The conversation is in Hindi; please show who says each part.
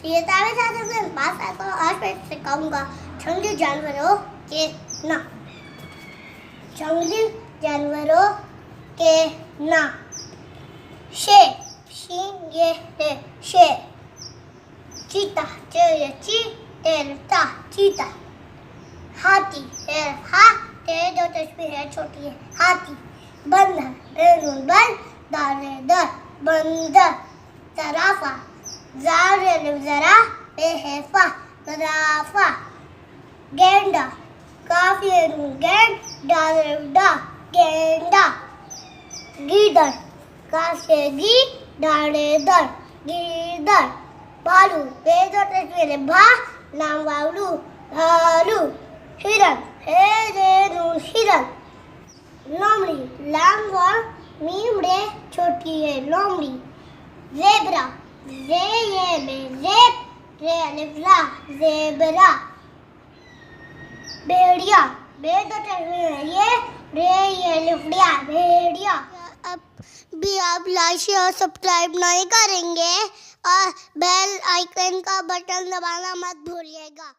Speaker 1: ये तावे साथ में भाषा को आज मैं सिखाऊंगा जंगली जानवरों के नाम। जंगली जानवरों के नाम। शेर, शींग ये रे शेर। चीता, चीता चीता। हाथी है हा तेरे दो तस्वीर है छोटी है हाथी। बंदर दारेदार बंदर। जराफा जरा बेहफा जराफा। गेंडा काफी गेंडा गेंडा। गीदड़ काफी दारेदार गीदड़। भालू बेदो तस्वीर भा नाम वालू भालू। हिरन हिरन। लोमड़ी लाम मीमड़े छोटी है लोमड़ी। Zebra zebra. भेड़िया बेदो तस्वीर है ये लिफड़िया भेड़िया। अब भी आप लाइक शेयर सब्सक्राइब नहीं करेंगे और बेल आइकन का बटन दबाना मत भूलिएगा।